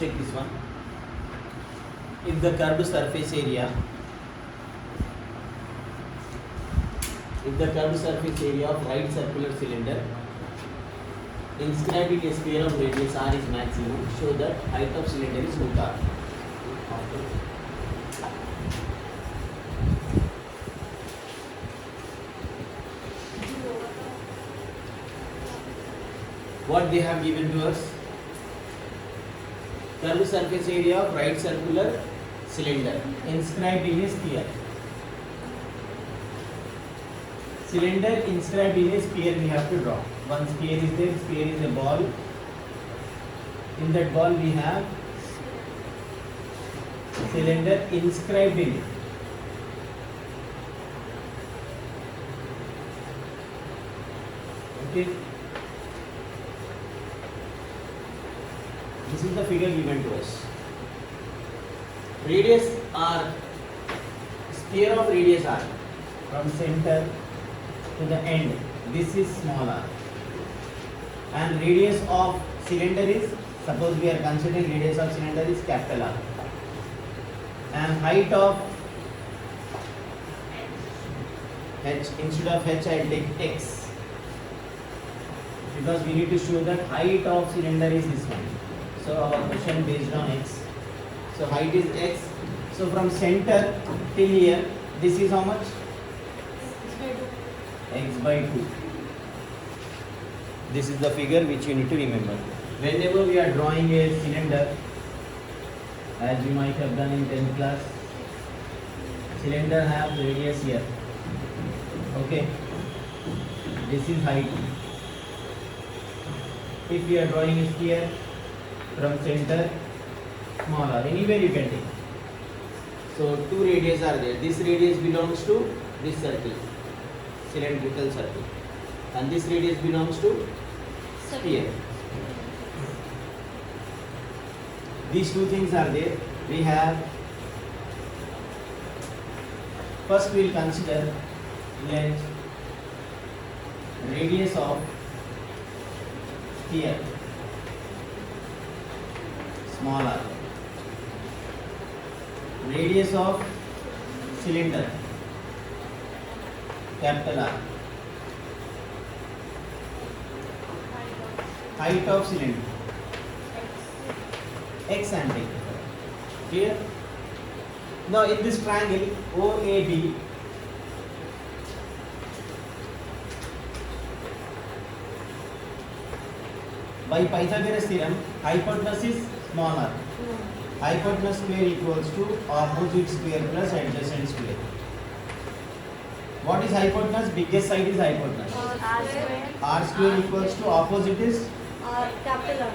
check this one. If the curved surface area, of right circular cylinder inscribed in a sphere of radius r is maximum, show that height of cylinder is root r. What they have given to us? Curved surface area of right circular cylinder inscribed in a sphere. Cylinder inscribed in a sphere we have to draw. One sphere is there, sphere is a ball. In that ball we have cylinder inscribed in it. Okay. This is the figure given to us. Radius r, sphere of radius r, from center to the end, this is small r. And radius of cylinder is, suppose we are considering radius of cylinder is capital R. And height of h, instead of h I will take x, because we need to show that height of cylinder is this one. So our question based on x. So height is x. So from center till here, this is how much? X by 2. This is the figure which you need to remember. Whenever we are drawing a cylinder, as you might have done in 10th class, cylinder have radius here. Okay. This is height. If we are drawing a sphere, from center, smaller, anywhere you can take. So two radius are there. This radius belongs to this circle, cylindrical circle, and this radius belongs to sphere. These two things are there. We have, first we will consider let radius of sphere small r, radius of cylinder capital R, height of cylinder x and y. Clear? Now in this triangle OAB, by Pythagoras theorem, hypotenuse is small r. Hypotenuse square equals to opposite square plus adjacent square. What is hypotenuse? Biggest side is hypotenuse. R square. R square equals to opposite is Capital R.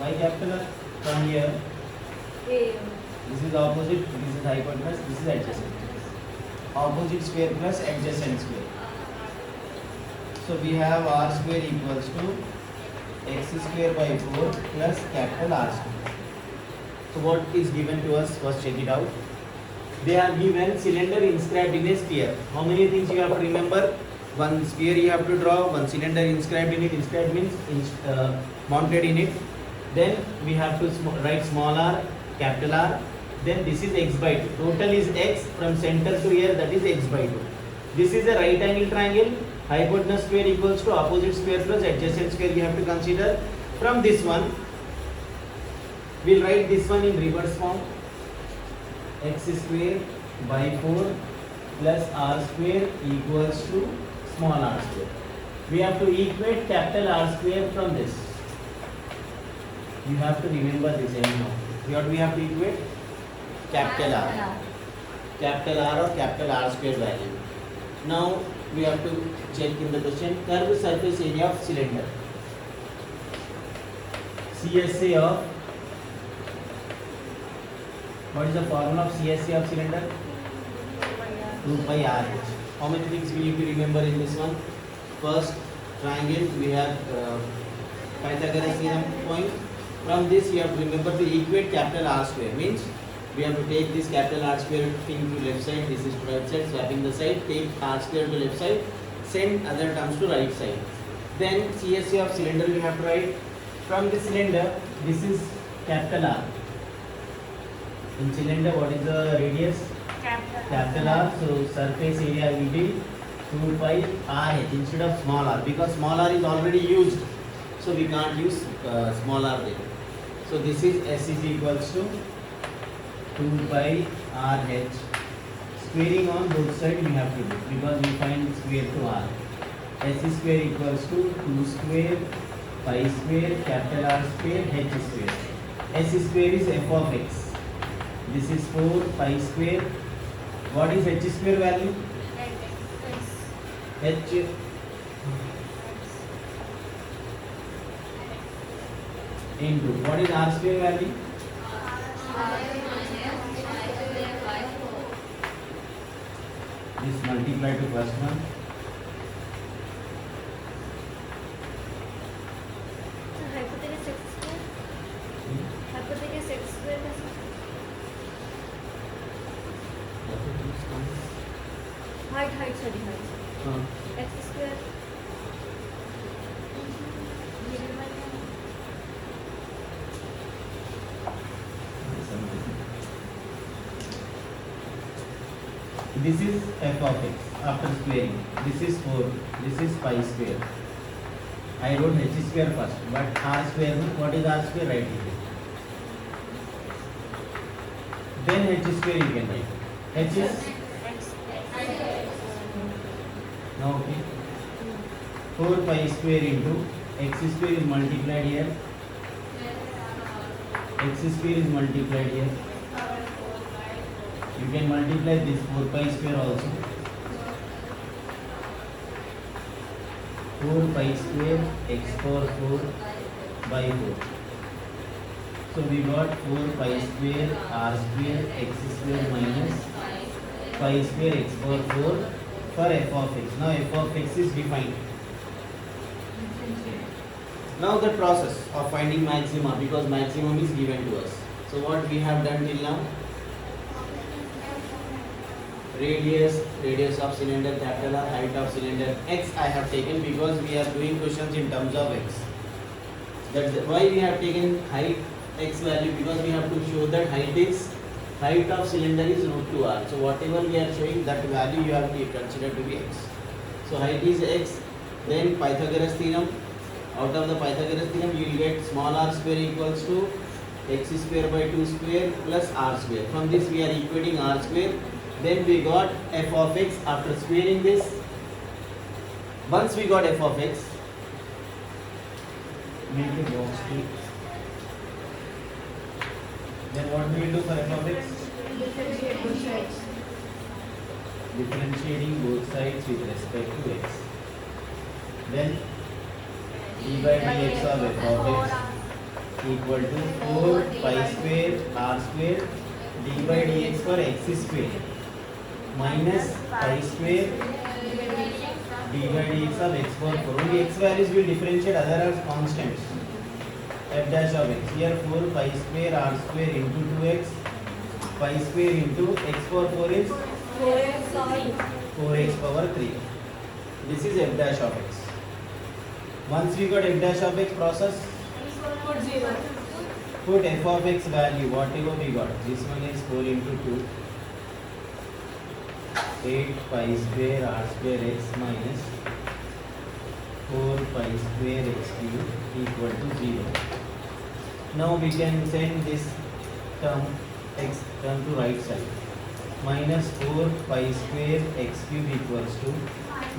y capital R. From here, A. this is opposite, this is hypotenuse, this is adjacent. Opposite square plus adjacent square. So we have r square equals to x square by 4 plus capital R square. So what is given to us? First check it out. They are given cylinder inscribed in a sphere. How many things you have to remember? One sphere you have to draw, one cylinder inscribed in it. Inscribed means mounted in it. Then we have to write small r, capital R. Then this is x by 2. Total is x from center to here, that is x by 2. This is a right angle triangle. Hypotenuse square equals to opposite square plus adjacent square you have to consider. From this one, we will write this one in reverse form. X square by 4 plus r square equals to small r square. We have to equate capital R square from this. You have to remember this anyhow. What we have to equate? Capital R. Capital R or capital R square value. Now we have to check in the question curved surface area of cylinder. CSA of, what is the formula of CSA of cylinder? 2 pi RH. How many things we need to remember in this one? First, triangle, we have Pythagoras theorem point. From this you have to remember to equate capital R square. Means we have to take this capital R square thing to left side, this is to right side, swapping the side, take R square to left side, send other terms to right side. Then CSA of cylinder we have to write From the cylinder, this is capital R. In cylinder, what is the radius? Capital R. So surface area will be 2 pi RH instead of small r, because small r is already used. So we can't use small r there. So this is S is equals to 2 pi RH. Squaring on both sides we have to do, because we find square to r. S square equals to 2 square pi square capital R square H square. S square is f of x. This is 4 pi square. What is H square value? H into what is R square value? This multiply to first one. So hypotenuse x square. Hypotenuse x square is height, sorry, height. X square. This is f of x after squaring. This is 4. This is pi square. I wrote h square first, but r square, what is r square? Write it. Then h square you can write. H is now okay. 4 pi square into x square is multiplied here. X square is multiplied here. You can multiply this 4 pi square also. 4 pi square x power 4 by 4. So we got 4 pi square r square x square minus pi square x power 4 for f of x. Now f of x is defined. Now the process of finding maxima, because maximum is given to us. So what we have done till now? Radius of cylinder capital R, height of cylinder x I have taken, because we are doing questions in terms of x. That's why we have taken height x value, because we have to show that height of cylinder is root 2r. So whatever we are showing, that value you have to consider to be x. So height is x. Then Pythagoras theorem. Out of the Pythagoras theorem, you will get small r square equals to x square by 2 square plus r square. From this we are equating r square. Then we got f of x after squaring this. Once we got f of x, make a box to. Then what we will do for f of x? Differentiate both sides. Differentiating both sides with respect to x. Then d by dx of f of x equal to 4 pi square r square d by dx for x square minus pi square d by dx of x power 4. Only x values will differentiate, other are constants. F dash of x. Here 4 pi square r square into 2x pi square into x power 4 is 4x power 3. This is f dash of x. Once we got f dash of x, process. Put 0. Put f of x value, whatever we got. This one is 4 into 2. 8 pi square r square x minus 4 pi square x cube equal to 0. Now we can send this term x term to right side. Minus 4 pi square x cube equals to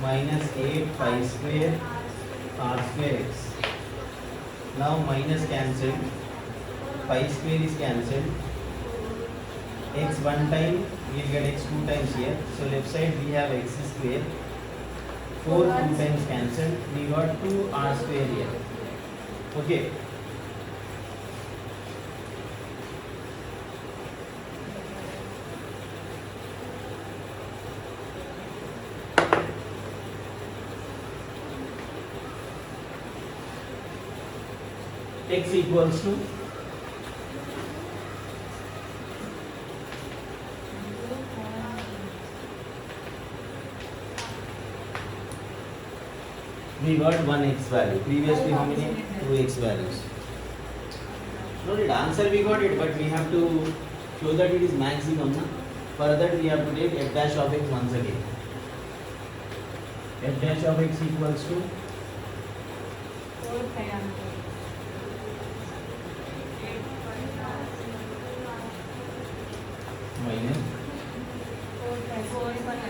minus 8 pi square r square x. Now minus cancelled, pi square is cancelled. X one time, we will get x two times here. So left side we have x square. 4 2 times cancelled. We got 2 r square here. Okay. X equals to we got 1x value. Previously how many? 2x values. No need answer we got it, but we have to show that it is maximum. Na? For that we have to take f dash of x once again. F dash of x equals to 4 pi minus 4 pi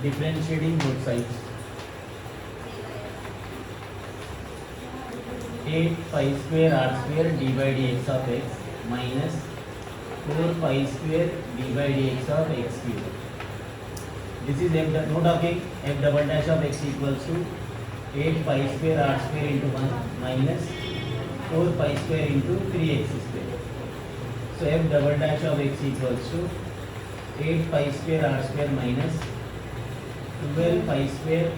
differentiating both sides. 8 pi square r square d by dx of x minus 4 pi square d by dx of x cube. This is f, note of f double dash of x equals to 8 pi square r square into 1 minus 4 pi square into 3x square. So f double dash of x equals to 8 pi square r square minus 12 pi square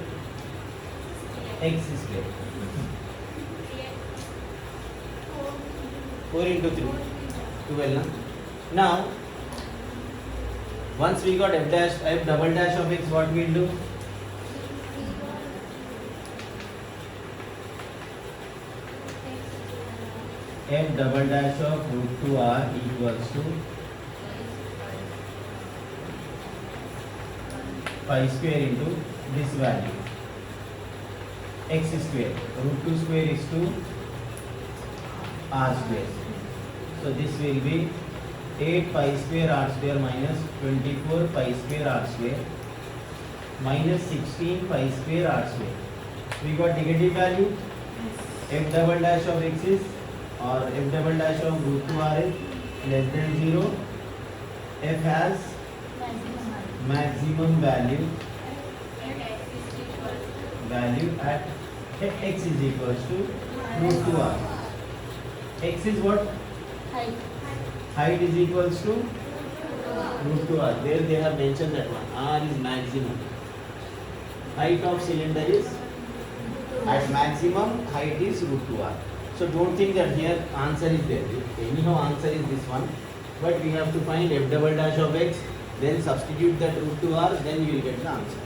x square. 4 into 3, 12. Na? Now, once we got f double dash of x, what we'll do? F double dash of root 2r equals to pi square into this value, x square. Root 2 square is 2 r square. So this will be 8 pi square r square minus 24 pi square r square minus 16 pi square r square. We got negative value. F double dash of x is, or f double dash of root 2r is less than 0. F has maximum value at x is equals to root 2r. X is what? Height is equals to root 2r. There they have mentioned that one. R is maximum. Height of cylinder is, at maximum height is root 2r. So don't think that here answer is there. Anyhow answer is this one. But we have to find f double dash of x, then substitute that root 2r, then you will get the answer.